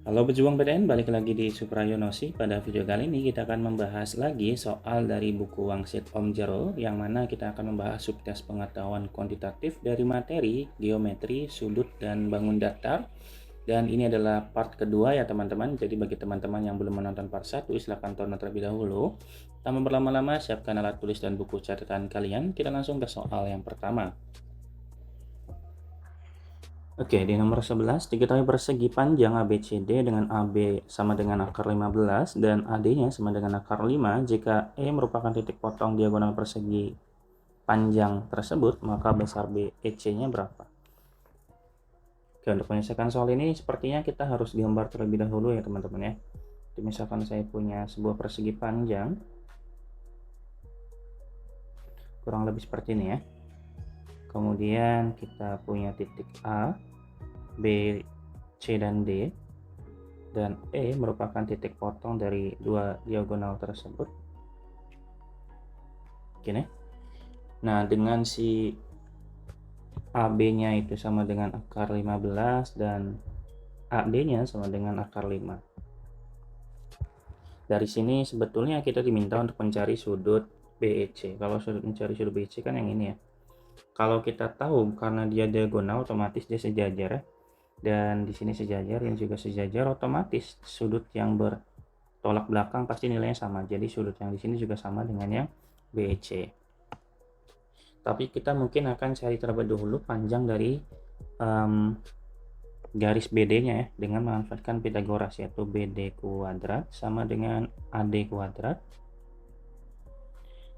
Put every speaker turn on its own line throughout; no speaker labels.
Halo pejuang PTN, balik lagi di Suprayonosi. Pada video kali ini kita akan membahas lagi soal dari buku Wangsit Om Jero, yang mana kita akan membahas subtes pengetahuan kuantitatif dari materi, geometri, sudut, dan bangun datar. Dan ini adalah part kedua ya teman-teman. Jadi bagi teman-teman yang belum menonton part 1, silahkan tonton terlebih dahulu. Tanpa berlama-lama, siapkan alat tulis dan buku catatan kalian. Kita langsung ke soal yang pertama. Oke, di nomor 11, diketahui persegi panjang ABCD dengan AB sama dengan akar 15 dan AD-nya sama dengan akar 5. Jika E merupakan titik potong diagonal persegi panjang tersebut, maka besar BEC-nya berapa? Oke, untuk menyelesaikan soal ini sepertinya kita harus gambar terlebih dahulu ya teman-teman ya. Jadi misalkan saya punya sebuah persegi panjang, kurang lebih seperti ini ya. Kemudian kita punya titik A, B, C, dan D, dan E merupakan titik potong dari dua diagonal tersebut. Gini. Nah, dengan si AB-nya itu sama dengan akar 15 dan AD-nya sama dengan akar 5. Dari sini sebetulnya kita diminta untuk mencari sudut BEC. Kalau mencari sudut BEC kan yang ini ya. Kalau kita tahu karena dia diagonal otomatis dia sejajar ya. Dan di sini sejajar, yang juga sejajar, otomatis sudut yang bertolak belakang pasti nilainya sama. Jadi sudut yang di sini juga sama dengan yang BEC. Tapi kita mungkin akan cari terlebih dahulu panjang dari garis BD-nya ya, dengan memanfaatkan Pythagoras, yaitu BD kuadrat sama dengan AD kuadrat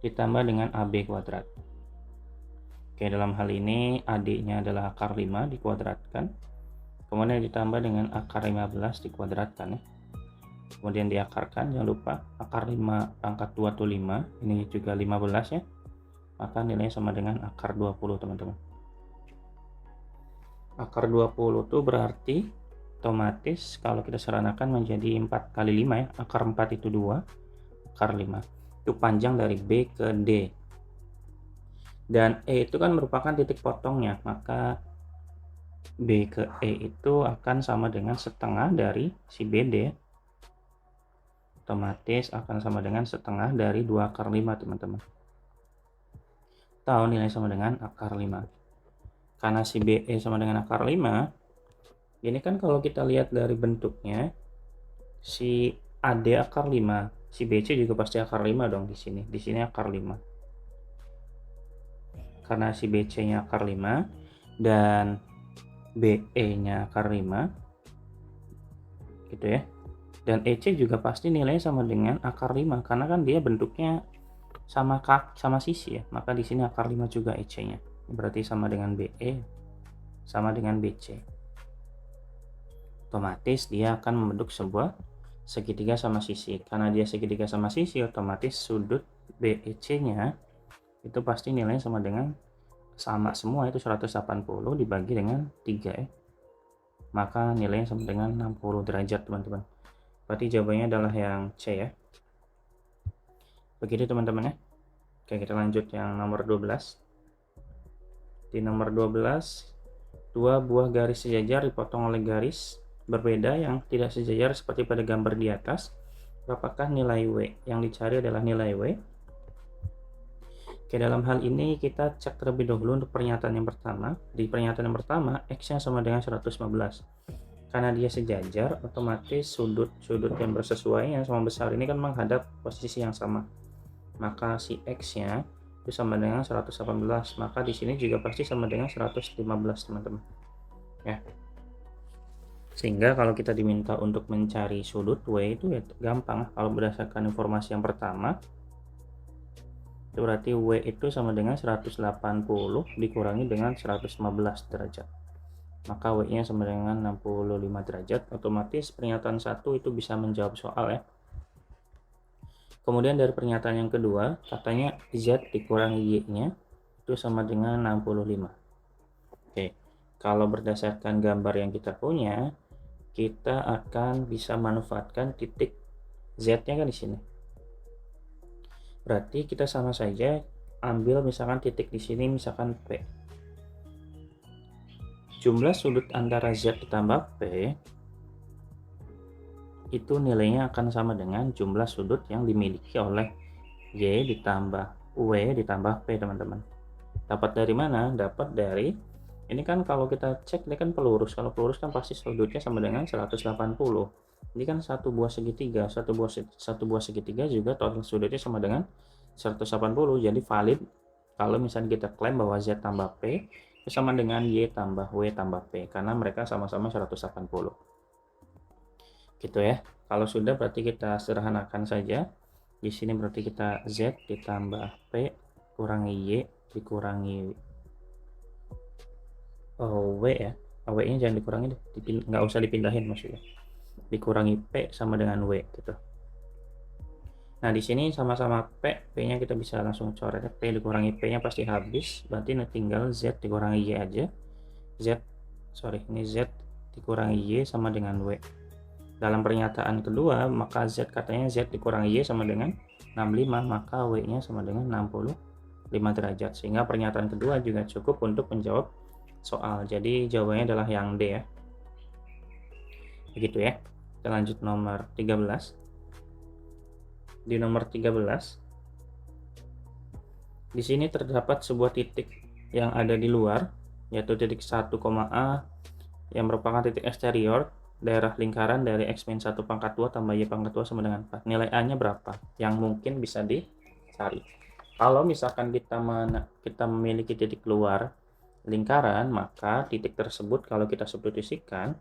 ditambah dengan AB kuadrat. Oke, dalam hal ini AD-nya adalah akar 5 dikuadratkan, kemudian ditambah dengan akar 15 dikuadratkan ya. Kemudian diakarkan, jangan lupa akar 5 pangkat 2 itu 5, ini juga 15 ya. Maka nilainya sama dengan akar 20 teman-teman. Akar 20 itu berarti otomatis kalau kita seranakan menjadi 4 kali 5 ya. Akar 4 itu 2, akar 5. Itu panjang dari B ke D. Dan E itu kan merupakan titik potongnya, maka B ke E itu akan sama dengan setengah dari si BD. Otomatis akan sama dengan setengah dari 2 akar 5 teman-teman. Tahu nilai sama dengan akar 5. Karena si BE sama dengan akar 5, ini kan kalau kita lihat dari bentuknya, si AD akar 5, si BC juga pasti akar 5 dong di sini. Di sini akar 5. Karena si BC-nya akar 5 dan BE-nya akar 5 gitu ya. Dan EC juga pasti nilainya sama dengan akar 5 karena kan dia bentuknya sama sisi ya. Maka di sini akar 5 juga EC-nya. Berarti sama dengan BE sama dengan BC. Otomatis dia akan membentuk sebuah segitiga sama sisi. Karena dia segitiga sama sisi, otomatis sudut BEC-nya itu pasti nilainya sama dengan sama semua, itu 180 dibagi dengan 3 ya. Maka nilainya sama dengan 60 derajat teman-teman. Berarti jawabannya adalah yang C ya. Begitu teman-teman ya. Oke, kita lanjut yang nomor 12. Di nomor 12, dua buah garis sejajar dipotong oleh garis berbeda yang tidak sejajar seperti pada gambar di atas. Apakah nilai W? Yang dicari adalah nilai W. Oke, dalam hal ini kita cek terlebih dahulu untuk pernyataan yang pertama. Di pernyataan yang pertama, X-nya sama dengan 115. Karena dia sejajar, otomatis sudut yang bersesuaian sama besar ini kan menghadap posisi yang sama. Maka si X-nya itu sama dengan 118. Maka di sini juga pasti sama dengan 115, teman-teman. Ya. Sehingga kalau kita diminta untuk mencari sudut W itu ya gampang. Kalau berdasarkan informasi yang pertama, itu berarti W itu sama dengan 180 dikurangi dengan 115 derajat. Maka W-nya sama dengan 65 derajat. Otomatis pernyataan 1 itu bisa menjawab soal ya. Kemudian dari pernyataan yang kedua, katanya Z dikurangi Y-nya itu sama dengan 65. Oke, kalau berdasarkan gambar yang kita punya, kita akan bisa manfaatkan titik Z-nya kan di sini. Berarti kita sama saja ambil misalkan titik di sini misalkan P. Jumlah sudut antara Z ditambah P itu nilainya akan sama dengan jumlah sudut yang dimiliki oleh Y ditambah W ditambah P, teman-teman. Dapat dari mana? Dapat dari, ini kan kalau kita cek, ini kan pelurus. Kalau pelurus kan pasti sudutnya sama dengan 180. Ini kan satu buah segitiga, satu buah segitiga juga total sudutnya sama dengan 180. Jadi valid kalau misalnya kita klaim bahwa Z tambah P itu sama dengan Y tambah W tambah P, karena mereka sama-sama 180. Gitu ya. Kalau sudah berarti kita sederhanakan saja. Di sini berarti kita Z ditambah P kurangi Y dikurangi W ya. W nya jangan dikurangi deh, nggak usah dipindahin maksudnya. Dikurangi P sama dengan W gitu. Nah, di sini sama-sama P-nya kita bisa langsung coret. P dikurangi P-nya pasti habis, berarti tinggal Z dikurangi Y aja. Ini Z dikurangi Y sama dengan W. Dalam pernyataan kedua, maka Z katanya Z dikurangi Y sama dengan 65, maka W-nya sama dengan 65 derajat. Sehingga pernyataan kedua juga cukup untuk menjawab soal. Jadi jawabannya adalah yang D ya. Begitu ya. Kita lanjut nomor 13. Di nomor 13, di sini terdapat sebuah titik yang ada di luar, yaitu titik 1, A yang merupakan titik eksterior daerah lingkaran dari X-1 pangkat 2 tambah Y pangkat 2 sama dengan 4. Nilai A-nya berapa? Yang mungkin bisa dicari. Kalau misalkan kita memiliki titik luar lingkaran, maka titik tersebut kalau kita substitusikan,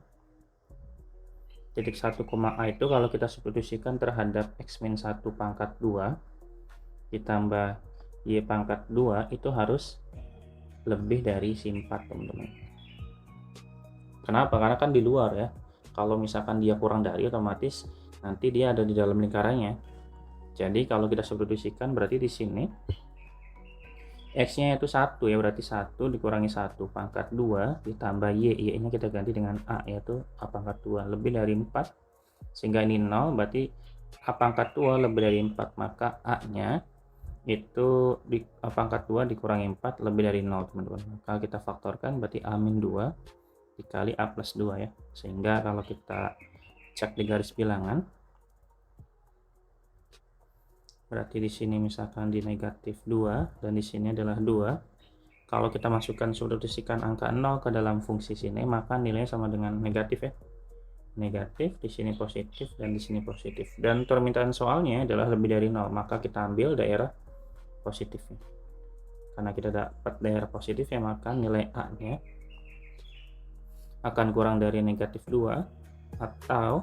titik 1, A itu kalau kita substitusikan terhadap X-1 pangkat 2 ditambah Y pangkat 2 itu harus lebih dari si 4, teman-teman. Kenapa? Karena kan di luar ya. Kalau misalkan dia kurang dari, otomatis nanti dia ada di dalam lingkarannya. Jadi kalau kita substitusikan berarti di sini X-nya itu 1 ya, berarti 1 dikurangi 1 pangkat 2 ditambah Y, Y-nya kita ganti dengan A, yaitu A pangkat 2 lebih dari 4, sehingga ini 0, berarti A pangkat 2 lebih dari 4, maka A-nya itu A pangkat 2 dikurangi 4 lebih dari 0, teman-teman. Maka kita faktorkan berarti A-2 dikali A plus 2 ya, sehingga kalau kita cek di garis bilangan berarti di sini misalkan di negatif 2 dan di sini adalah 2. Kalau kita masukkan substitusikan angka 0 ke dalam fungsi sini, maka nilainya sama dengan negatif ya. Negatif, di sini positif dan di sini positif. Dan permintaan soalnya adalah lebih dari 0, maka kita ambil daerah positifnya. Karena kita dapat daerah positif ya, maka nilai A-nya akan kurang dari negatif 2 atau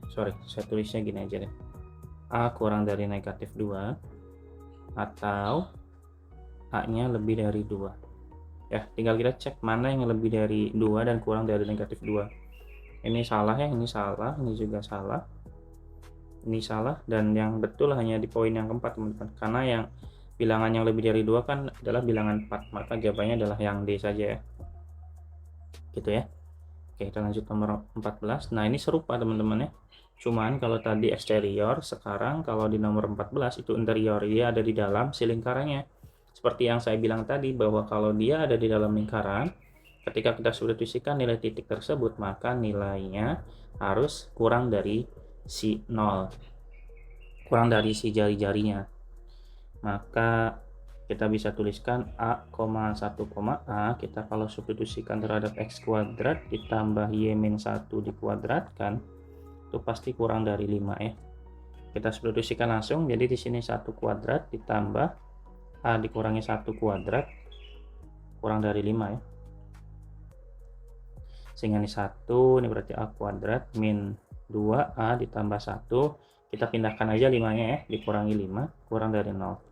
saya tulisnya gini aja deh, A kurang dari negatif 2 atau A nya lebih dari 2 ya. Tinggal kita cek mana yang lebih dari 2 dan kurang dari negatif 2. Ini salah ya, ini salah, ini juga salah, ini salah, dan yang betul hanya di poin yang keempat, teman-teman, karena yang bilangan yang lebih dari 2 kan adalah bilangan 4, maka jawabannya adalah yang D saja ya. Gitu ya. Oke, kita lanjut nomor 14. Nah, ini serupa teman-teman ya. Cuman kalau tadi eksterior, sekarang kalau di nomor 14 itu interior, dia ada di dalam si lingkarannya. Seperti yang saya bilang tadi, bahwa kalau dia ada di dalam lingkaran, ketika kita substitusikan nilai titik tersebut, maka nilainya harus kurang dari si 0. Kurang dari si jari-jarinya. Maka kita bisa tuliskan A, 1, A, kita kalau substitusikan terhadap X kuadrat ditambah Y-1 dikuadratkan, itu pasti kurang dari 5 ya. Kita substitusikan langsung, jadi di sini 1 kuadrat ditambah A dikurangi 1 kuadrat, kurang dari 5 ya. Sehingga ini 1, ini berarti A kuadrat min 2A ditambah 1, kita pindahkan aja 5-nya ya, dikurangi 5, kurang dari 0.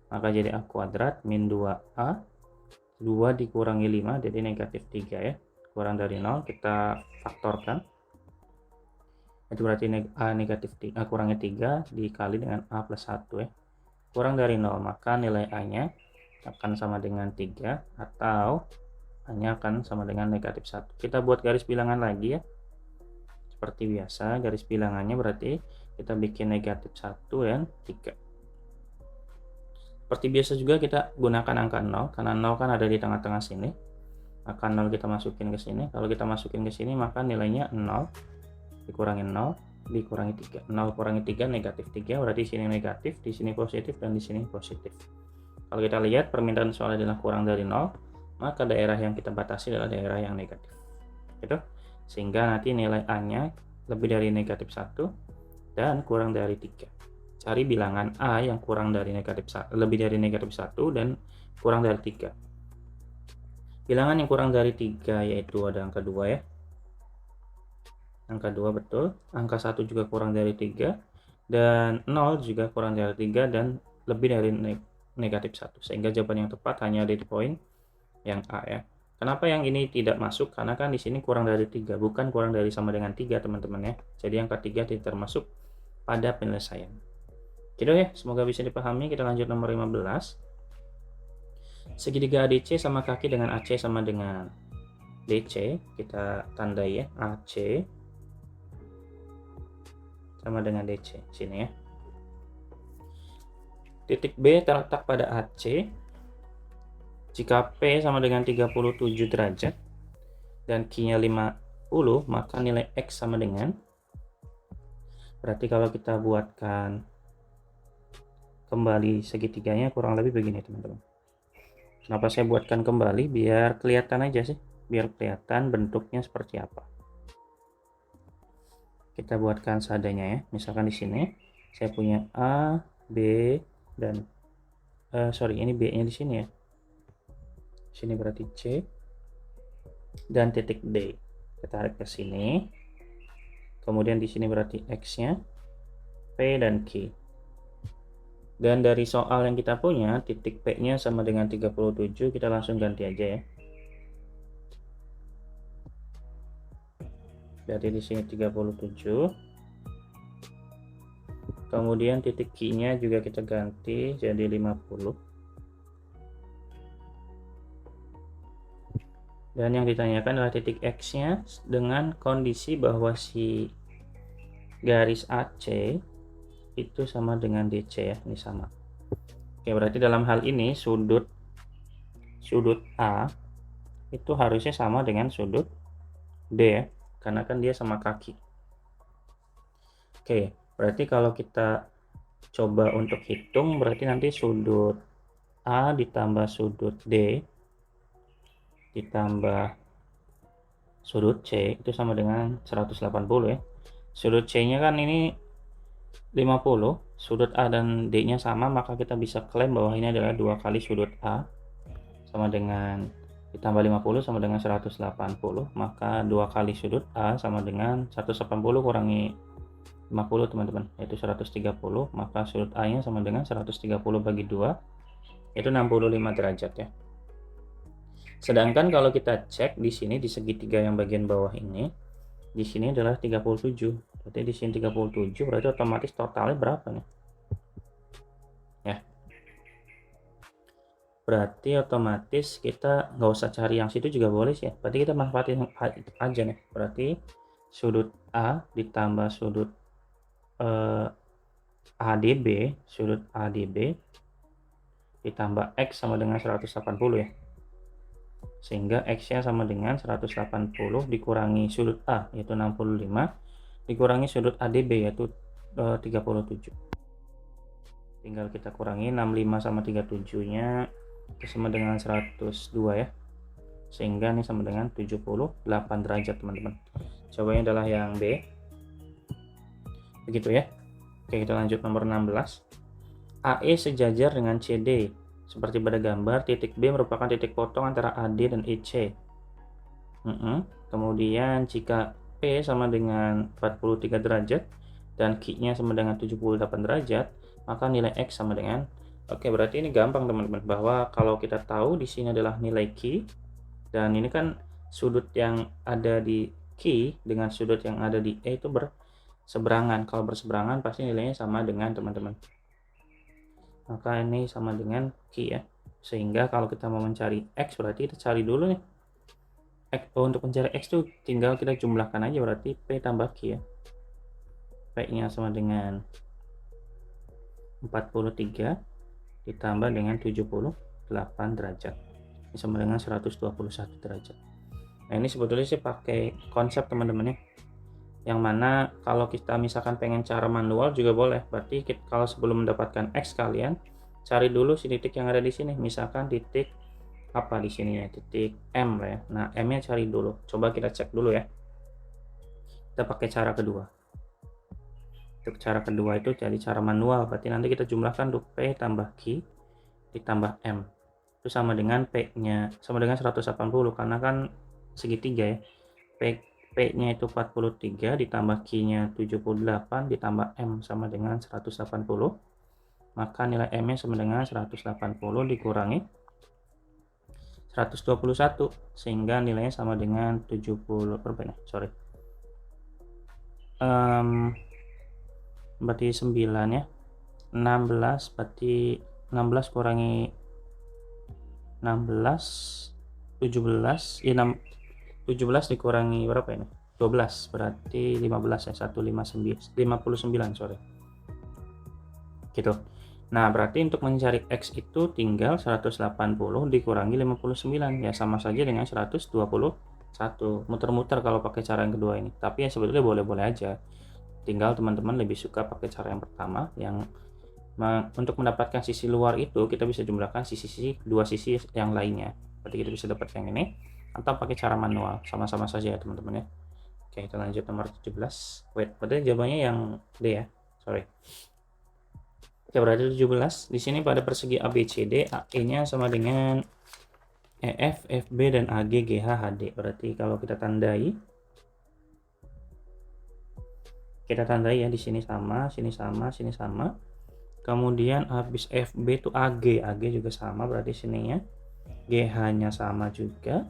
Maka jadi A kuadrat min 2A, 2 dikurangi 5, jadi negatif 3 ya. Kurang dari 0, kita faktorkan. Itu berarti A negatif 3, A kurangi 3 dikali dengan A plus 1 ya. Kurang dari 0, maka nilai A-nya akan sama dengan 3, atau A-nya akan sama dengan negatif 1. Kita buat garis bilangan lagi ya. Seperti biasa, garis bilangannya berarti kita bikin negatif 1 dan 3. Seperti biasa juga kita gunakan angka 0, karena 0 kan ada di tengah-tengah sini. Maka 0 kita masukin ke sini. Kalau kita masukin ke sini, maka nilainya 0. dikurangi 0 dikurangi 3. 0 kurangi 3 negatif 3, berarti di sini negatif, di sini positif, dan di sini positif. Kalau kita lihat permintaan soal adalah kurang dari 0, maka daerah yang kita batasi adalah daerah yang negatif. Gitu. Sehingga nanti nilai A-nya lebih dari negatif 1 dan kurang dari 3. Cari bilangan A yang kurang dari lebih dari negatif 1 dan kurang dari 3. Bilangan yang kurang dari 3 yaitu ada angka 2 ya. Angka 2 betul, angka 1 juga kurang dari 3, dan 0 juga kurang dari 3 dan lebih dari negatif 1. Sehingga jawaban yang tepat hanya ada di poin yang A ya. Kenapa yang ini tidak masuk? Karena kan di sini kurang dari 3, bukan kurang dari sama dengan 3 teman-teman ya. Jadi angka 3 tidak termasuk pada penyelesaian. Gitu ya, semoga bisa dipahami. Kita lanjut nomor 15. Segitiga ADC sama kaki dengan AC sama dengan DC. Kita tandai ya, AC sama dengan DC sini ya. Titik B terletak pada AC. Jika P sama dengan 37 derajat dan Q-nya 50, maka nilai X sama dengan, berarti kalau kita buatkan kembali segitiganya kurang lebih begini teman-teman. Kenapa saya buatkan kembali? Biar kelihatan aja sih, biar kelihatan bentuknya seperti apa. Kita buatkan seadanya ya. Misalkan di sini saya punya A, B, dan ini B-nya di sini ya. Sini berarti C dan titik D. Kita tarik ke sini. Kemudian di sini berarti X-nya, P dan Q. Dan dari soal yang kita punya, titik P-nya sama dengan 37, kita langsung ganti aja ya. Berarti di sini 37. Kemudian titik Q-nya juga kita ganti jadi 50. Dan yang ditanyakan adalah titik X-nya dengan kondisi bahwa si garis AC itu sama dengan DC ya, ini sama. Oke, berarti dalam hal ini sudut A itu harusnya sama dengan sudut D ya, karena kan dia sama kaki. Oke, berarti kalau kita coba untuk hitung, berarti nanti sudut A ditambah sudut D ditambah sudut C itu sama dengan 180 ya. Sudut C-nya kan ini 50, sudut A dan D-nya sama, maka kita bisa klaim bahwa ini adalah 2 kali sudut A sama dengan ditambah 50 sama dengan 180, maka 2 kali sudut A sama dengan 180 kurangi 50 teman-teman, yaitu 130, maka sudut A-nya sama dengan 130 bagi 2, yaitu 65 derajat ya. Sedangkan kalau kita cek di sini di segitiga yang bagian bawah ini, di sini adalah 37. Berarti di sini 37, berarti otomatis totalnya berapa nih? Ya. Berarti otomatis kita nggak usah cari yang situ juga boleh sih ya. Berarti kita manfaatin aja nih. Berarti sudut A ditambah sudut ADB, sudut ADB ditambah X sama dengan 180 ya. Sehingga X-nya sama dengan 180 dikurangi sudut A yaitu 65 dikurangi sudut ADB yaitu 37. Tinggal kita kurangi 65 sama 37 nya sama dengan 102 ya. Sehingga ini sama dengan 78 derajat teman-teman. Jawabannya adalah yang B. Begitu ya. Oke, kita lanjut nomor 16. AE sejajar dengan CD. Seperti pada gambar, titik B merupakan titik potong antara AD dan EC. Kemudian jika P sama dengan 43 derajat dan Q-nya sama dengan 78 derajat, maka nilai X sama dengan, oke, berarti ini gampang teman-teman, bahwa kalau kita tahu di sini adalah nilai Q, dan ini kan sudut yang ada di Q dengan sudut yang ada di E itu berseberangan. Kalau berseberangan pasti nilainya sama dengan teman-teman. Maka ini sama dengan Q ya. Sehingga kalau kita mau mencari X, berarti kita cari dulu nih. Untuk mencari X tuh tinggal kita jumlahkan aja, berarti P tambah Q ya. P-nya sama dengan 43 ditambah dengan 78 derajat. Ini sama dengan 121 derajat. Nah, ini sebetulnya sih pakai konsep teman-teman ya. Yang mana kalau kita misalkan pengen cara manual juga boleh. Berarti kalau sebelum mendapatkan X kalian cari dulu si titik yang ada di sini. Misalkan titik apa di sini ya, titik M lah ya. Nah, M-nya cari dulu. Coba kita cek dulu ya. Kita pakai cara kedua. Untuk cara kedua itu jadi cara manual. Berarti nanti kita jumlahkan tuh P tambah Q ditambah M. Itu sama dengan P-nya sama dengan 180 karena kan segitiga ya. P-nya itu 43 ditambah Q-nya 78 ditambah M sama dengan 180. Maka nilai M-nya sama dengan 180 dikurangi 121 sehingga nilainya sama dengan 70 berapa nih? Sorry. Berarti 9 ya. 16 berarti 16 kurangi 16 17 ya 17 dikurangi berapa ini? 12 berarti 15 ya, 159 59 sorry. Gitu. Nah, berarti untuk mencari X itu tinggal 180 dikurangi 59 ya sama saja dengan 121. Muter-muter kalau pakai cara yang kedua ini. Tapi ya sebetulnya boleh-boleh aja. Tinggal teman-teman lebih suka pakai cara yang pertama yang untuk mendapatkan sisi luar itu kita bisa jumlahkan dua sisi yang lainnya. Berarti kita bisa dapat yang ini atau pakai cara manual, sama-sama saja ya teman-teman ya. Oke, kita lanjut nomor 17. Berarti jawabannya yang D ya. Sorry. Oke, berarti 17. Di sini pada persegi ABCD, AE-nya sama dengan EF, FB dan AG, GH, HD. Berarti kalau kita tandai ya di sini sama, sini sama, sini sama. Kemudian habis FB itu AG juga sama, berarti sininya GH-nya sama juga.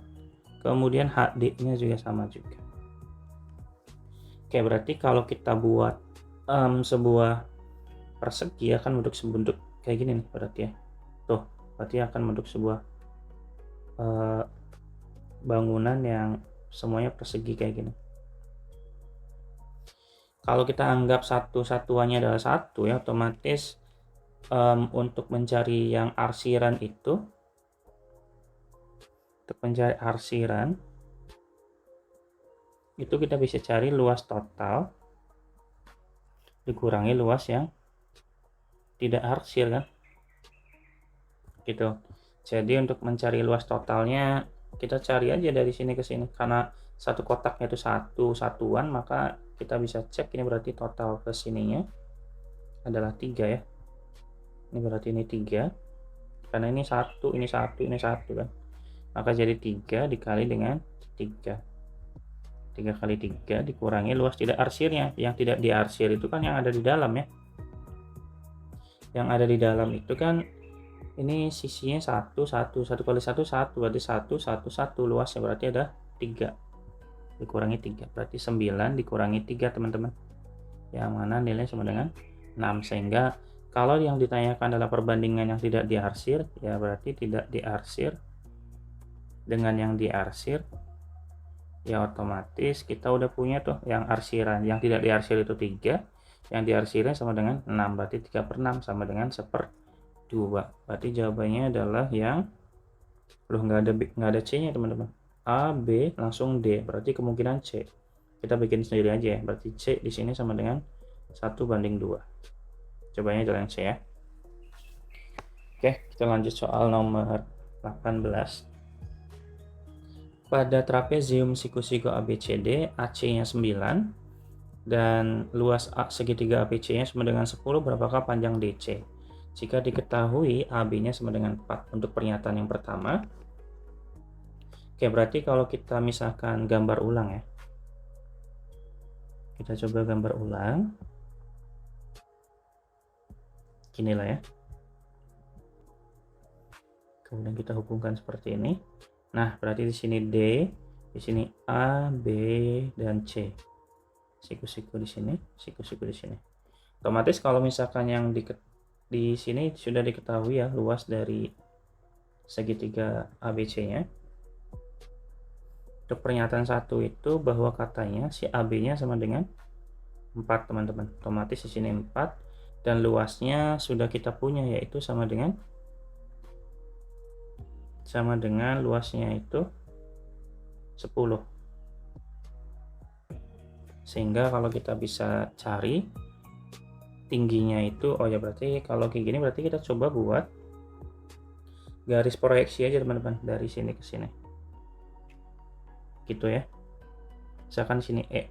Kemudian HD-nya juga sama juga. Oke, berarti kalau kita buat sebuah persegi akan bentuk kayak gini nih berarti ya. Tuh, berarti akan bentuk sebuah bangunan yang semuanya persegi kayak gini. Kalau kita anggap satuannya adalah satu ya, otomatis untuk mencari yang arsiran itu, kita bisa cari luas total dikurangi luas yang tidak arsir kan, gitu. Jadi untuk mencari luas totalnya kita cari aja dari sini ke sini, karena satu kotaknya itu satuan, maka kita bisa cek ini berarti total ke sininya adalah 3 ya. Ini berarti ini 3 karena ini 1 kan, maka jadi 3 dikali dengan 3 kali 3 dikurangi luas tidak arsirnya. Yang tidak diarsir itu kan yang ada di dalam ya, yang ada di dalam itu kan ini sisinya 1 kali 1 berarti 1 luasnya berarti ada 3 dikurangi 3 berarti 9 dikurangi 3 teman-teman, yang mana nilai sama dengan 6. Sehingga kalau yang ditanyakan adalah perbandingan yang tidak diarsir, ya berarti tidak diarsir dengan yang diarsir, ya otomatis kita udah punya tuh yang arsiran. Yang tidak diarsir itu 3, yang diarsirnya sama dengan 6, berarti 3/6 sama dengan 1/2. Berarti jawabannya adalah yang nggak ada C nya teman-teman. A, B, langsung D, berarti kemungkinan C. Kita bikin sendiri aja ya, berarti C di sini sama dengan 1/2. Jawabannya adalah yang C ya. Oke, kita lanjut soal nomor 18. Pada trapezium siku-siku ABCD, AC-nya 9 dan luas segitiga ABC-nya sama dengan 10, berapakah panjang DC? Jika diketahui AB-nya sama dengan 4 untuk pernyataan yang pertama. Oke, berarti kalau kita misalkan gambar ulang ya. Kita coba gambar ulang. Inilah ya. Kemudian kita hubungkan seperti ini. Nah, berarti di sini D, di sini A, B, dan C. Siku-siku di sini, siku-siku di sini. Otomatis kalau misalkan yang di sini sudah diketahui ya luas dari segitiga ABC-nya. Untuk pernyataan 1 itu bahwa katanya si AB-nya sama dengan 4 teman-teman. Otomatis di sini 4 dan luasnya sudah kita punya, yaitu sama dengan luasnya itu 10 Sehingga kalau kita bisa cari tingginya itu, oh ya berarti kalau kayak gini berarti kita coba buat garis proyeksi aja teman-teman, dari sini ke sini gitu ya, misalkan sini E.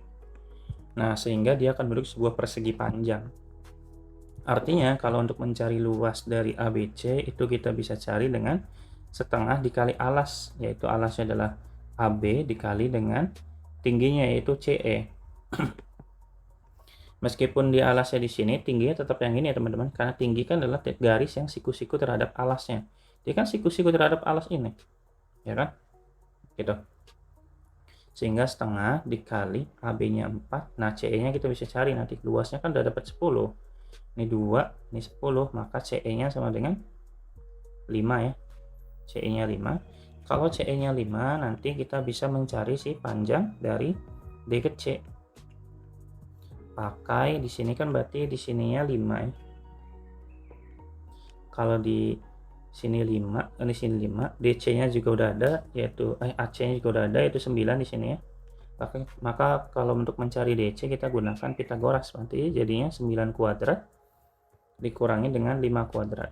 Nah, sehingga dia akan bentuk sebuah persegi panjang. Artinya kalau untuk mencari luas dari ABC itu kita bisa cari dengan setengah dikali alas, yaitu alasnya adalah AB dikali dengan tingginya yaitu CE. Meskipun di alasnya di sini, tingginya tetap yang ini ya teman-teman, karena tinggi kan adalah garis yang siku-siku terhadap alasnya. Dia kan siku-siku terhadap alas ini, ya kan? Gitu. Sehingga setengah dikali AB-nya 4, nah CE-nya kita bisa cari nanti, luasnya kan udah dapat 10. Ini 2, ini 10, maka CE-nya sama dengan 5 ya. CE-nya 5. Kalau CE-nya 5, nanti kita bisa mencari si panjang dari D ke C. Pakai di sini kan berarti di sininya 5 ya. Kalau di sini 5, di sini 5, DC-nya juga udah ada, yaitu AC-nya juga udah ada, yaitu 9 di sini ya. Maka kalau untuk mencari DC kita gunakan Pitagoras, nanti jadinya 9 kuadrat dikurangi dengan 5 kuadrat.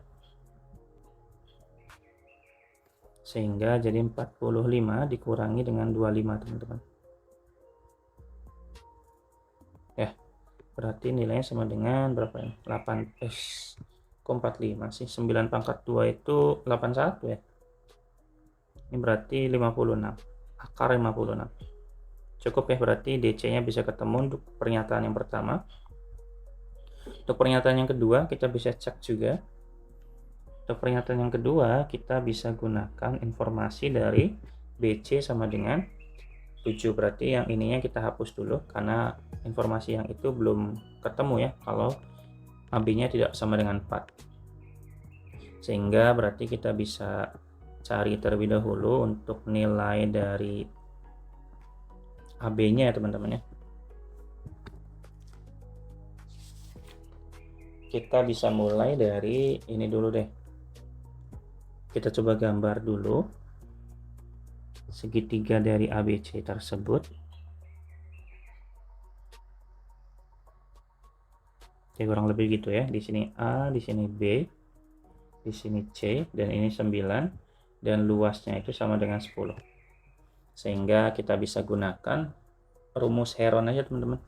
Sehingga jadi 45 dikurangi dengan 25 teman-teman. Ya, berarti nilainya sama dengan berapa ya? 8 kok 45 sih? 9 pangkat 2 itu 81 ya. Ini berarti 56. Akar 56. Cukup ya, berarti DC-nya bisa ketemu untuk pernyataan yang pertama. Untuk pernyataan yang kedua kita bisa cek juga. Untuk pernyataan yang kedua kita bisa gunakan informasi dari BC sama dengan 7. Berarti yang ininya kita hapus dulu karena informasi yang itu belum ketemu ya kalau AB-nya tidak sama dengan 4. Sehingga berarti kita bisa cari terlebih dahulu untuk nilai dari AB-nya ya teman-teman ya. Kita bisa mulai dari ini dulu deh. Kita coba gambar dulu segitiga dari ABC tersebut. Oke, kurang lebih gitu ya. Di sini A, di sini B, di sini C, dan ini 9, dan luasnya itu sama dengan 10. Sehingga kita bisa gunakan rumus Heron aja teman-teman.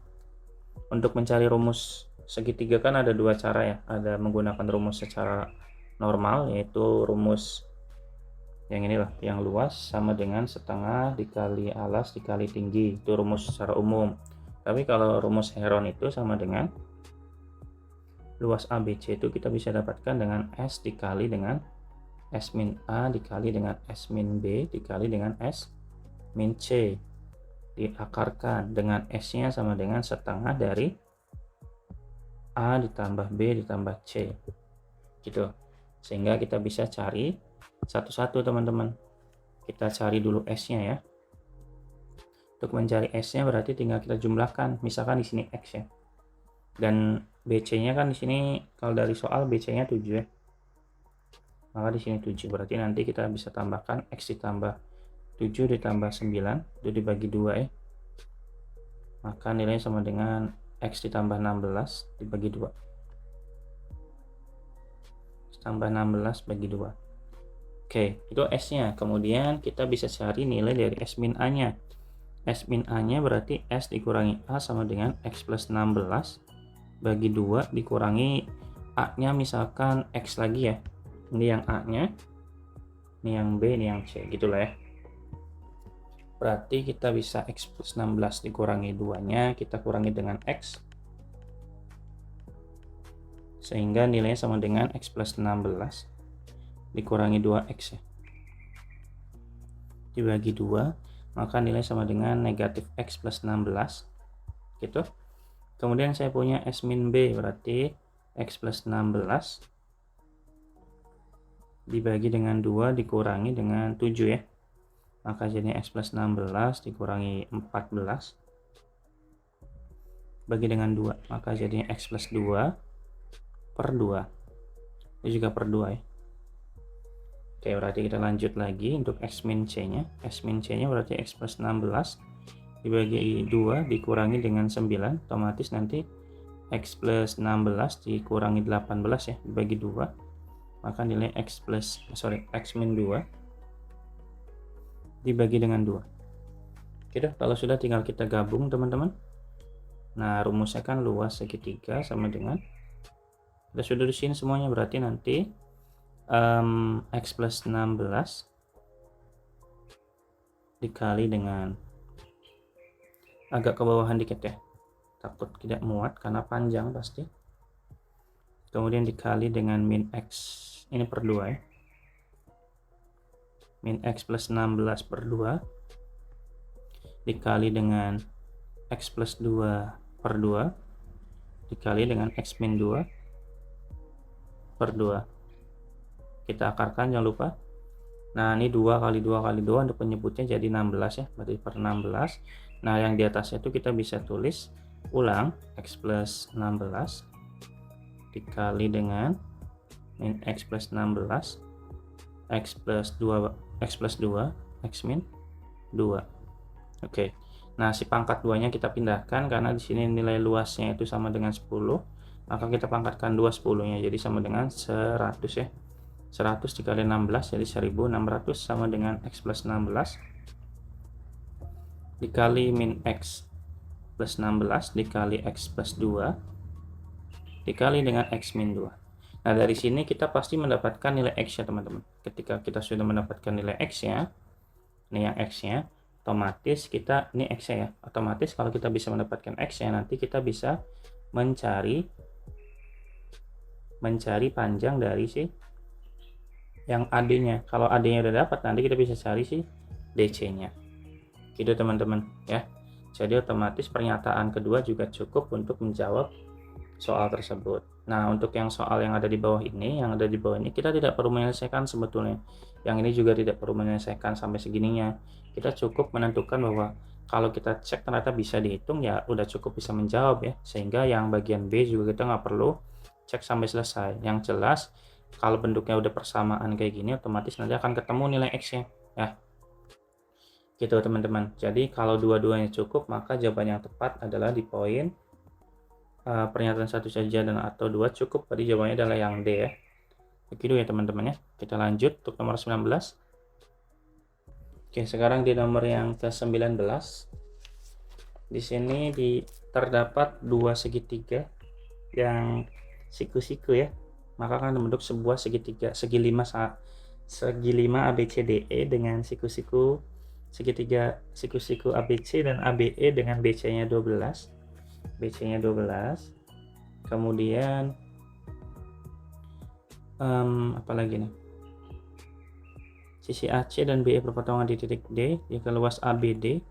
Untuk mencari rumus segitiga kan ada dua cara ya. Ada menggunakan rumus secara normal, yaitu rumus yang inilah, yang luas sama dengan setengah dikali alas dikali tinggi, itu rumus secara umum. Tapi kalau rumus Heron itu sama dengan luas ABC itu kita bisa dapatkan dengan S dikali dengan S min A dikali dengan S min B dikali dengan S min C, diakarkan dengan S-nya sama dengan setengah dari A ditambah B ditambah C gitu. Sehingga kita bisa cari satu-satu teman-teman. Kita cari dulu S-nya ya. Untuk mencari S-nya berarti tinggal kita jumlahkan. Misalkan di sini X ya. Dan BC-nya kan di sini kalau dari soal BC-nya 7 ya. Maka di sini 7. Berarti nanti kita bisa tambahkan X ditambah 7 ditambah 9 itu dibagi 2 ya. Maka nilainya sama dengan X ditambah 16 dibagi 2. Tambah 16 bagi 2. Oke, itu S-nya. Kemudian kita bisa cari nilai dari S min A-nya. S min A-nya berarti S dikurangi A sama dengan X plus 16 bagi 2 dikurangi A-nya misalkan X lagi ya. Ini yang A-nya, ini yang B, ini yang C, gitulah ya. Berarti kita bisa X plus 16 dikurangi 2-nya, kita kurangi dengan X. Sehingga nilainya sama dengan X plus 16 dikurangi 2X ya. Dibagi 2, maka nilai sama dengan negatif X plus 16. Gitu. Kemudian saya punya S min B, berarti X plus 16 dibagi dengan 2 dikurangi dengan 7 ya. Maka jadi X plus 16 dikurangi 14 bagi dengan 2, maka jadinya X plus 2 per 2. Ini juga per 2 ya. Oke, berarti kita lanjut lagi untuk X min C nya. X min C nya berarti X plus 16 dibagi 2 dikurangi dengan 9, otomatis nanti X plus 16 dikurangi 18 ya, dibagi 2, maka nilai X min 2 dibagi dengan 2. Oke deh, kalau sudah tinggal kita gabung teman-teman. Nah, rumusnya kan luas segitiga sama dengan, kita sudah di sini semuanya, berarti nanti X plus 16 dikali dengan, agak ke bawahan dikit ya, takut tidak muat karena panjang pasti. Kemudian dikali dengan min X, ini per 2 ya, min X plus 16 per 2 dikali dengan X plus 2 per 2 dikali dengan X min 2 per 2. Kita akarkan jangan lupa. Nah, ini 2 kali 2 kali 2 untuk penyebutnya jadi 16 ya, berarti per 16. Nah, yang di atasnya itu kita bisa tulis ulang X plus 16 dikali dengan min X plus 16 X plus 2 X min 2. Oke. Nah, si pangkat 2-nya kita pindahkan karena di sini nilai luasnya itu sama dengan 10, maka kita pangkatkan 2 10-nya jadi sama dengan 100 ya. 100 dikali 16 jadi 1600 sama dengan X plus 16 dikali min X plus 16 dikali X plus 2 dikali dengan X min 2. Nah, dari sini kita pasti mendapatkan nilai X ya teman-teman. Ketika kita sudah mendapatkan nilai X ya, ini yang X nya, otomatis kita, ini X ya, otomatis kalau kita bisa mendapatkan X nya, nanti kita bisa mencari panjang dari si yang AD-nya. Kalau AD-nya udah dapat, nanti kita bisa cari si DC-nya. Gitu teman-teman ya. Jadi otomatis pernyataan kedua juga cukup untuk menjawab soal tersebut. Nah, untuk yang soal yang ada di bawah ini, kita tidak perlu menyelesaikan sebetulnya. Yang ini juga tidak perlu menyelesaikan sampai segininya. Kita cukup menentukan bahwa kalau kita cek ternyata bisa dihitung, ya udah cukup bisa menjawab ya. Sehingga yang bagian B juga kita nggak perlu cek sampai selesai. Yang jelas kalau bentuknya udah persamaan kayak gini, otomatis nanti akan ketemu nilai X-nya ya. Gitu teman-teman. Jadi kalau dua-duanya cukup, maka jawaban yang tepat adalah di poin pernyataan satu saja dan atau 2 cukup. Tadi jawabannya adalah yang D ya. Begitu ya teman-teman ya. Kita lanjut untuk nomor 19. Oke, sekarang di nomor yang ke-19. Di sini terdapat dua segitiga yang siku-siku ya. Maka akan membentuk sebuah segitiga segi 5 ABCDE dengan siku-siku segitiga siku-siku ABC dan ABE dengan BC-nya 12. BC-nya 12. Kemudian apalagi nih? Sisi AC dan BE berpotongan di titik D, jika luas ABD.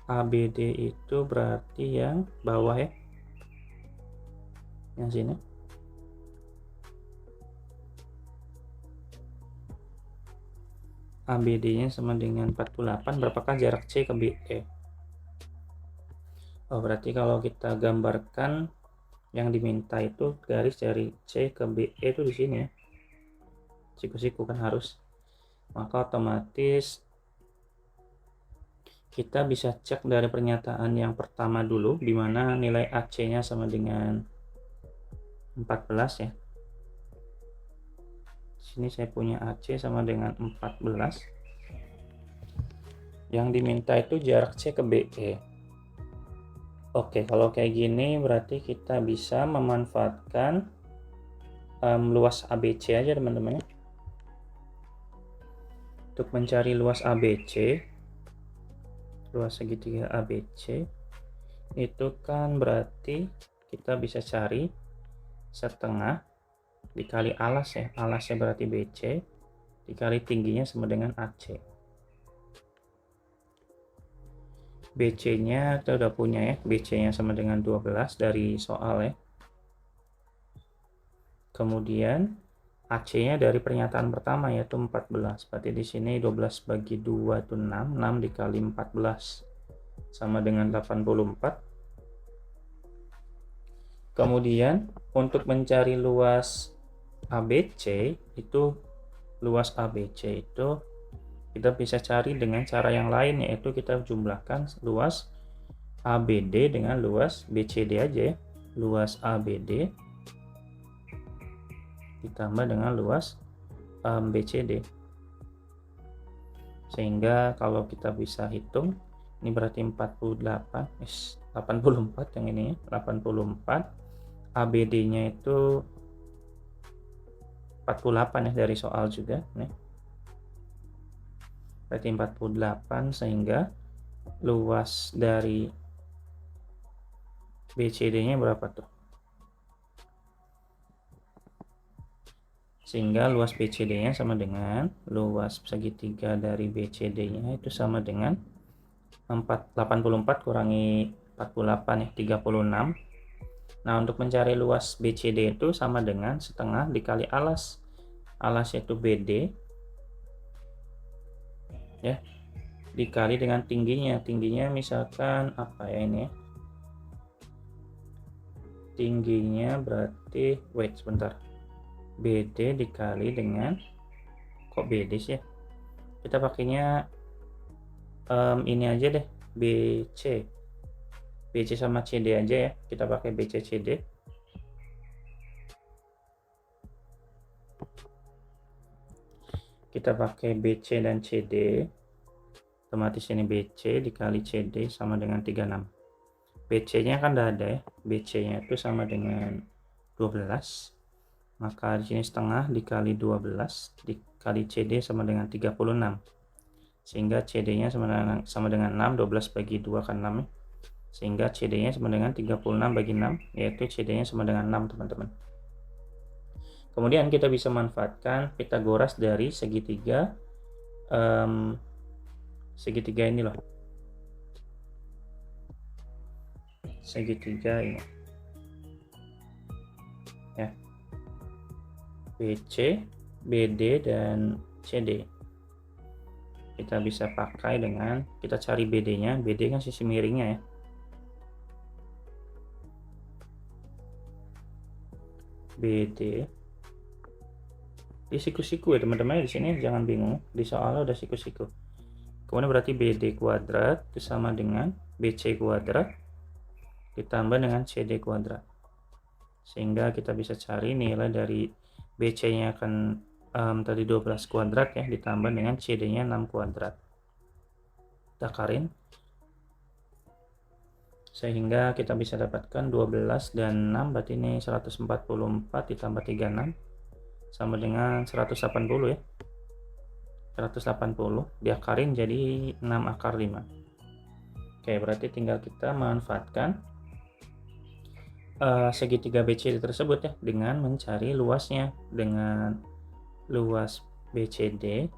ABD itu berarti yang bawah ya. Yang sini. ABD-nya sama dengan 48. Berapakah jarak C ke BE? Oh, berarti kalau kita gambarkan yang diminta itu garis dari C ke BE itu di sini ya. Siku-siku kan harus. Maka otomatis kita bisa cek dari pernyataan yang pertama dulu, di mana nilai AC-nya sama dengan 14 ya. Sini saya punya AC sama dengan 14. Yang diminta itu jarak C ke BE. Oke, kalau kayak gini berarti kita bisa memanfaatkan luas ABC aja teman-teman ya. Untuk mencari luas ABC, luas segitiga ABC, itu kan berarti kita bisa cari setengah dikali alas ya, alasnya berarti BC dikali tingginya sama dengan AC. BC nya kita udah punya ya, BC nya sama dengan 12 dari soal ya. Kemudian AC nya dari pernyataan pertama yaitu 14, berarti di sini 12 bagi 2 itu 6, 6 dikali 14 sama dengan 84. Kemudian untuk mencari luas ABC itu, kita bisa cari dengan cara yang lain, yaitu kita jumlahkan luas ABD dengan luas BCD aja ya. Luas ABD ditambah dengan luas BCD. Sehingga kalau kita bisa hitung, ini berarti 84 yang ini ya, 84. ABD-nya itu 48 ya dari soal juga nih. Berarti 48, sehingga luas dari BCD-nya berapa tuh? Sehingga luas BCD-nya sama dengan luas segitiga dari BCD-nya itu sama dengan 84 kurangi 48 ya, 36. Nah, untuk mencari luas BCD itu sama dengan setengah dikali alas. Alasnya itu BD ya, dikali dengan tingginya. Tingginya misalkan apa ya ini ya? Tingginya berarti, wait sebentar. BD dikali dengan, kok BD sih ya? Kita pakainya ini aja deh, BC. BC sama CD aja ya. Kita pakai BC CD. Kita pakai BC dan CD. Otomatis ini BC dikali CD sama dengan 36. BC-nya kan udah ada ya. BC-nya itu sama dengan 12. Maka di sini setengah dikali 12 dikali CD sama dengan 36. Sehingga CD-nya sama dengan 6, 12 bagi 2 kan 6 ya. Sehingga CD-nya sama dengan 36 bagi 6, yaitu CD-nya sama dengan 6, teman-teman. Kemudian kita bisa manfaatkan Pitagoras dari segitiga segitiga ini loh. Segitiga ini. Ya. BC, BD dan CD. Kita bisa pakai dengan kita cari BD-nya. BD kan sisi miringnya ya. BD di siku-siku ya teman-teman, di sini jangan bingung, di soalnya udah siku-siku. Kemudian berarti BD kuadrat itu sama dengan BC kuadrat ditambah dengan CD kuadrat. Sehingga kita bisa cari nilai dari BC-nya akan tadi 12 kuadrat ya, ditambah dengan CD-nya 6 kuadrat. Kita akarin. Sehingga kita bisa dapatkan 12 dan 6, berarti ini 144 ditambah 36 sama dengan 180 ya. 180 diakarin jadi 6 akar 5. Oke, berarti tinggal kita manfaatkan segitiga BCD tersebut ya, dengan mencari luasnya. Dengan luas BCD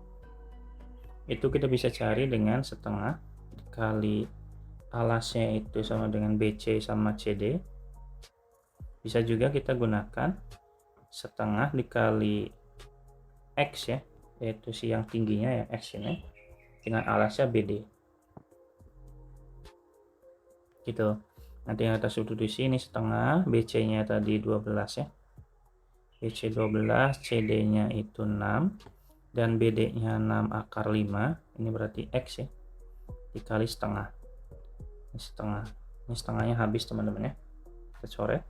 itu kita bisa cari dengan setengah dikali alasnya itu sama dengan BC sama CD. Bisa juga kita gunakan setengah dikali X ya, yaitu si yang tingginya ya, X ini, dengan alasnya BD gitu. Nanti yang kita substitusi ini setengah, BC nya tadi 12 ya, BC 12, CD nya itu 6 dan BD nya 6 akar 5, ini berarti X ya, dikali setengah. Ini setengah, ini setengahnya habis teman-teman ya, kita coret.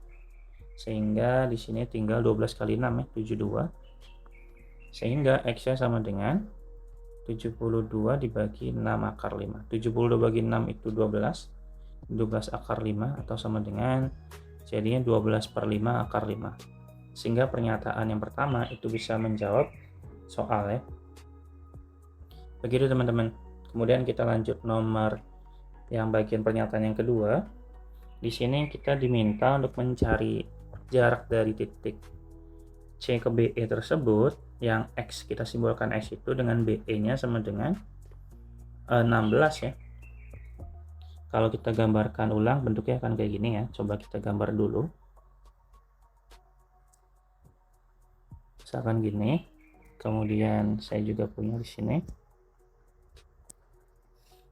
Sehingga di sini tinggal 12 kali 6 ya, 72. Sehingga X-nya sama dengan 72 dibagi 6 akar 5. 72 bagi 6 itu 12. 12 akar 5 atau sama dengan jadinya 12 per 5 akar 5. Sehingga pernyataan yang pertama itu bisa menjawab soal ya. Begitu teman-teman. Kemudian kita lanjut nomor yang bagian pernyataan yang kedua. Di sini kita diminta untuk mencari jarak dari titik C ke BE tersebut, yang X kita simbolkan X itu dengan BE-nya sama dengan 16 ya. Kalau kita gambarkan ulang bentuknya akan kayak gini ya. Coba kita gambar dulu. Misalkan gini. Kemudian saya juga punya di sini.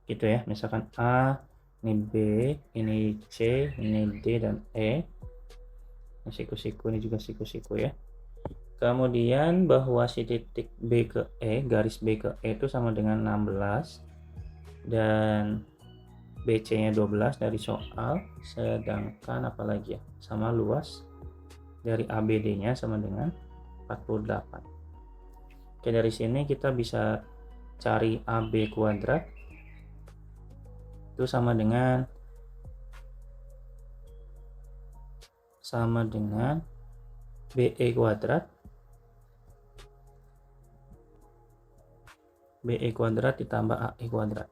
Gitu ya. Misalkan A, ini B, ini C, ini D dan E. Ini siku-siku, ini juga siku-siku ya. Kemudian bahwa si titik B ke E, garis B ke E itu sama dengan 16 dan BC-nya 12 dari soal, sedangkan apalagi ya, sama luas dari ABD-nya sama dengan 48. Oke, dari sini kita bisa cari AB kuadrat itu sama dengan BE kuadrat. BE kuadrat ditambah AE kuadrat.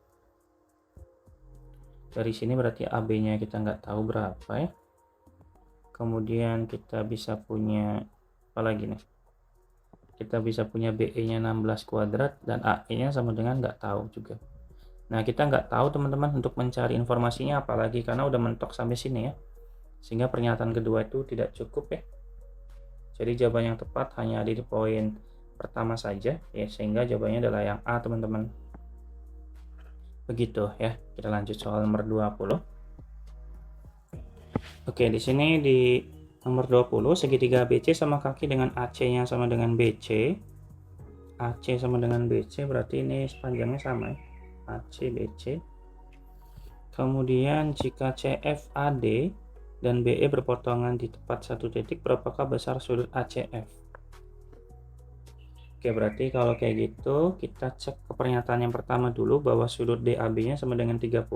Dari sini berarti AB-nya kita nggak tahu berapa ya. Kemudian kita bisa punya apa lagi nih? Kita bisa punya BE-nya 16 kuadrat dan AE-nya sama dengan nggak tahu juga. Nah, kita nggak tahu teman-teman untuk mencari informasinya apalagi karena udah mentok sampai sini ya. Sehingga pernyataan kedua itu tidak cukup ya. Jadi jawaban yang tepat hanya ada di poin pertama saja ya, sehingga jawabannya adalah yang A teman-teman. Begitu ya. Kita lanjut soal nomor 20. Oke, di sini di nomor 20 segitiga ABC sama kaki dengan AC-nya sama dengan BC. AC sama dengan BC berarti ini sepanjangnya sama ya. AC BC. Kemudian jika CFAD dan BE berpotongan di tepat satu titik, berapakah besar sudut ACF? Oke, berarti kalau kayak gitu kita cek ke pernyataan yang pertama dulu bahwa sudut DAB-nya sama dengan 30.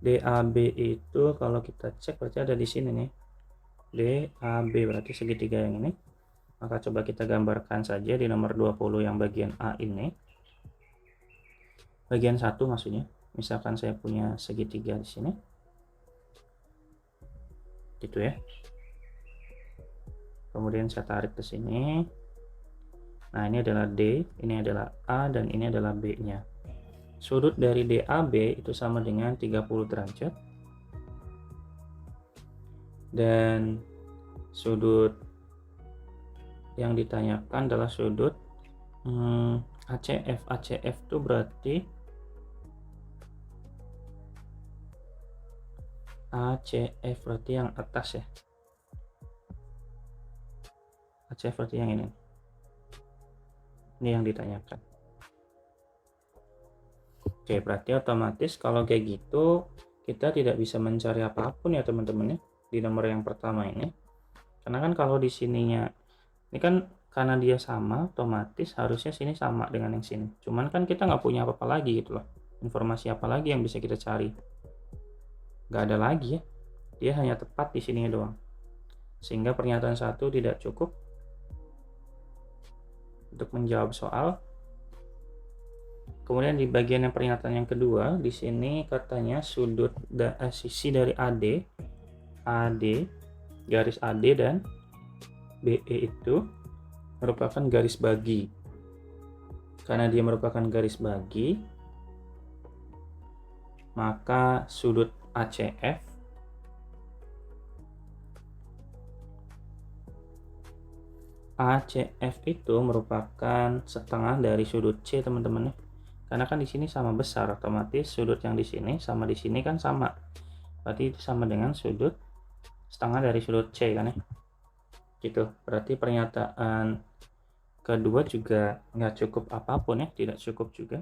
DAB itu kalau kita cek berarti ada di sini nih. DAB berarti segitiga yang ini. Maka coba kita gambarkan saja di nomor 20 yang bagian A ini. Bagian 1 maksudnya. Misalkan saya punya segitiga di sini. Gitu ya. Kemudian saya tarik ke sini. Nah, ini adalah D, ini adalah A, dan ini adalah B-nya. Sudut dari DAB itu sama dengan 30 derajat. Dan sudut yang ditanyakan adalah sudut ACF. ACF itu berarti yang atas ya. ACF berarti yang ini. Ini yang ditanyakan. Oke, berarti otomatis kalau kayak gitu kita tidak bisa mencari apapun ya teman-teman ya di nomor yang pertama ini. Karena kan kalau di sininya ini kan karena dia sama, otomatis harusnya sini sama dengan yang sini. Cuman kan kita nggak punya apa-apa lagi gitu loh. Informasi apa lagi yang bisa kita cari? Nggak ada lagi ya. Dia hanya tepat di sini doang. Sehingga pernyataan 1 tidak cukup untuk menjawab soal. Kemudian di bagian yang pernyataan yang kedua, di sini katanya sudut sisi dari AD, garis AD dan BE itu merupakan garis bagi. Karena dia merupakan garis bagi, maka sudut ACF itu merupakan setengah dari sudut C teman-teman ya. Karena kan di sini sama besar, otomatis sudut yang di sini sama di sini kan sama. Berarti itu sama dengan sudut setengah dari sudut C kan ya. Gitu. Berarti pernyataan kedua juga nggak cukup apapun ya, tidak cukup juga.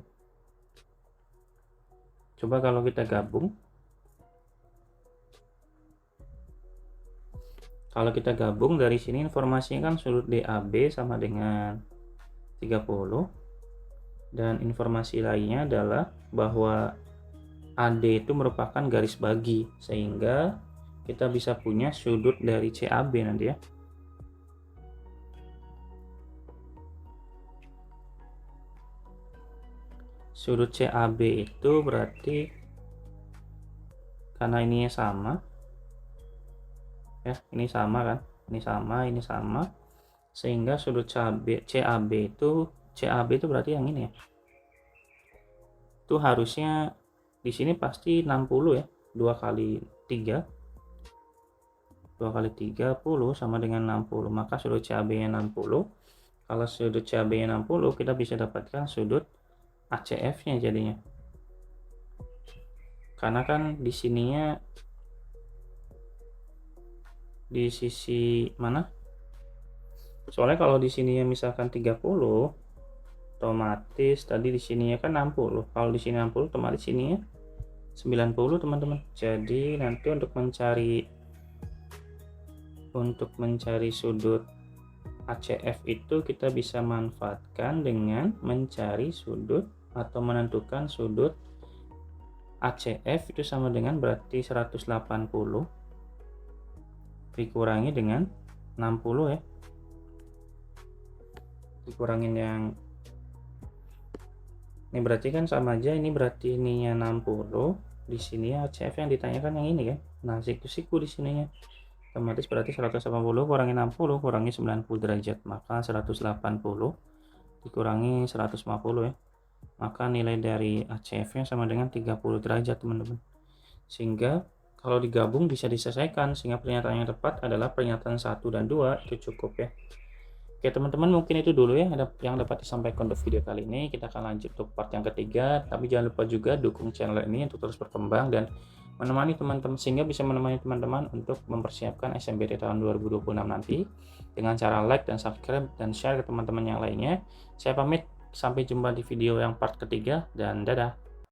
Coba kalau kita gabung. Kalau kita gabung dari sini informasinya kan sudut DAB sama dengan 30 dan informasi lainnya adalah bahwa AD itu merupakan garis bagi sehingga kita bisa punya sudut dari CAB nanti ya. Sudut CAB itu berarti karena ininya sama ya, ini sama kan, ini sama sehingga sudut CAB itu berarti yang ini ya. Itu harusnya di sini pasti 60 ya. 2 kali 30 sama dengan 60. Maka sudut CAB-nya 60. Kalau sudut CAB-nya 60, kita bisa dapatkan sudut ACF-nya jadinya. Karena kan di sininya di sisi mana? Soalnya kalau di sininya misalkan 30, otomatis tadi di sininya kan 60. Kalau di sini 60, otomatis sininya 90 teman-teman. Jadi nanti untuk mencari sudut ACF itu kita bisa manfaatkan dengan mencari sudut atau menentukan sudut ACF itu sama dengan berarti 180 dikurangi dengan 60 ya. Dikurangin yang ini berarti kan sama aja, ini berarti ininya 60, di sini ACF yang ditanyakan yang ini kan. Nah, siku-siku di sininya. Otomatis berarti 180 kurangi 60 kurangi 90 derajat, maka 180 dikurangi 150 ya. Maka nilai dari ACF-nya sama dengan 30 derajat, teman-teman. Sehingga kalau digabung bisa diselesaikan, sehingga pernyataan yang tepat adalah pernyataan 1 dan 2, itu cukup ya. Oke teman-teman, mungkin itu dulu ya yang dapat disampaikan untuk video kali ini. Kita akan lanjut untuk part yang ketiga, tapi jangan lupa juga dukung channel ini untuk terus berkembang dan menemani teman-teman, sehingga bisa menemani teman-teman untuk mempersiapkan SNMPTN tahun 2026 nanti dengan cara like dan subscribe dan share ke teman-teman yang lainnya. Saya pamit, sampai jumpa di video yang part ketiga dan dadah.